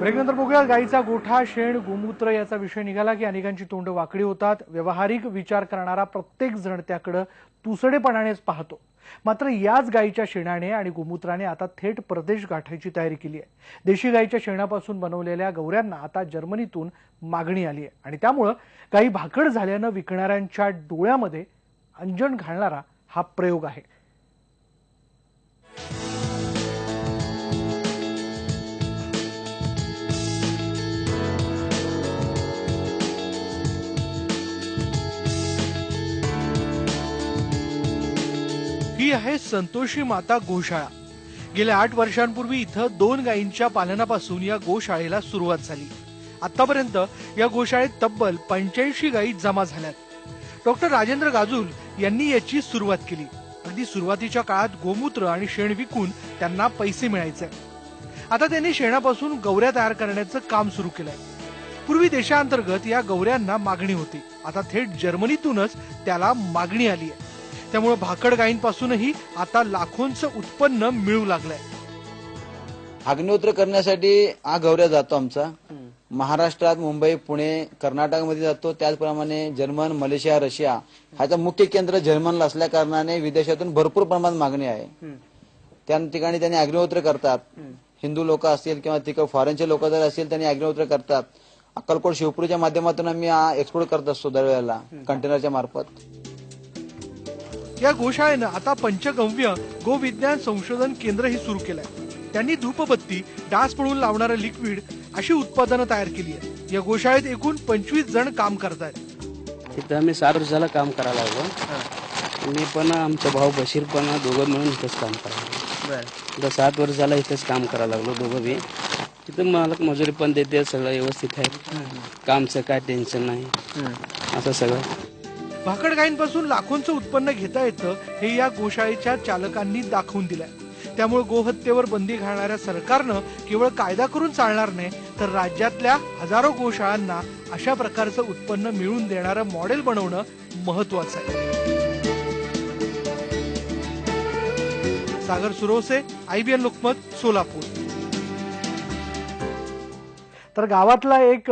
ब्रेकनंतर बघूया गाईचा गोठा, शेण, गोमूत्र याचा विषय निघाला की अनेकांची तोंड वाकडी होतात। व्यवहारिक विचार करणारा प्रत्येक जण त्याकडे तुसडेपणानेच पाहतो। मात्र याच गाईच्या शेणाने आणि गोमूत्राने आता थेट परदेश गाठायची तयारी केली आहे। देशी गाईच्या शेणापासून बनवलेल्या गौऱ्यांना आता जर्मनीतून मागणी आली आहे आणि त्यामुळे गाई भाकड झाल्यानं विकणाऱ्यांच्या डोळ्यामध्ये अंजन घालणारा हा प्रयोग आहे। ही आहे संतोषी माता गोशाळा। गेल्या 8 वर्षांपूर्वी इथं 2 गायींच्या पालनापासून या गोशाळेला सुरुवात झाली। आतापर्यंत या गोशाळेत तब्बल 85 गायी जमा झाल्यात। डॉक्टर राजेंद्र गाजूल यांनी याची सुरुवात केली। अगदी सुरुवातीच्या काळात गोमूत्र आणि शेण विकून त्यांना पैसे मिळायचे। आता त्यांनी शेणापासून गौऱ्या तयार करण्याचं काम सुरू केलंय। पूर्वी देशांतर्गत या गौऱ्यांना मागणी होती, आता थेट जर्मनीतूनच त्याला मागणी आली आहे। त्यामुळे भाकड गायींपासूनही आता लाखोंचं उत्पन्न मिळू लागलंय। अग्निहोत्र करण्यासाठी हा गौऱ्या जातो आमचा। महाराष्ट्रात मुंबई, पुणे, कर्नाटकमध्ये जातो। त्याचप्रमाणे जर्मन, मलेशिया, रशिया ह्याचं मुख्य केंद्र जर्मनला असल्या कारणाने विदेशातून भरपूर प्रमाणात मागणी आहे। त्या ठिकाणी त्यांनी अग्निहोत्र करतात। हिंदू लोक असतील किंवा तिकडे फॉरेनचे लोक जर असतील त्यांनी अग्निहोत्र करतात। अक्कलकोट, शिवपुरीच्या माध्यमातून आम्ही एक्सपोर्ट करत असतो दरवेळेला कंटेनरच्या मार्फत। या गोशाळेनं आता पंचगव्य गोविज्ञान संशोधन केंद्रही सुरू केलंय। त्यांनी धूपबत्ती, डास पळून लावणारं लिक्विड अशी उत्पादनं तयार केली आहेत। या गोशाळेत एकूण 25 जण काम करतायत। इथं आम्ही 7 वर्षाला काम करायला लागलो। मी पण आमचा भाऊ बशीर पण दोघं मिळून इथंच काम करायला। आता 7 वर्षाला इथंच काम करायला लागलो दोघं बी। इथं मालक मजुरी पण देते, सगळं व्यवस्थित आहे। कामचं काय टेन्शन नाही, असं सगळं। भाकड गायींपासून लाखोंचं उत्पन्न घेता येतं हे या गोशाळेच्या चालकांनी दाखवून दिलंय। त्यामुळे गोहत्येवर बंदी घालणाऱ्या सरकारनं केवळ कायदा करून चालणार नाही, तर राज्यातल्या हजारो गोशाळांना अशा प्रकारचं उत्पन्न मिळवून देणारं मॉडेल बनवणं महत्वाचं आहे। सागर सुरोसे, IBN लोकमत, सोलापूर। तर गावातला एक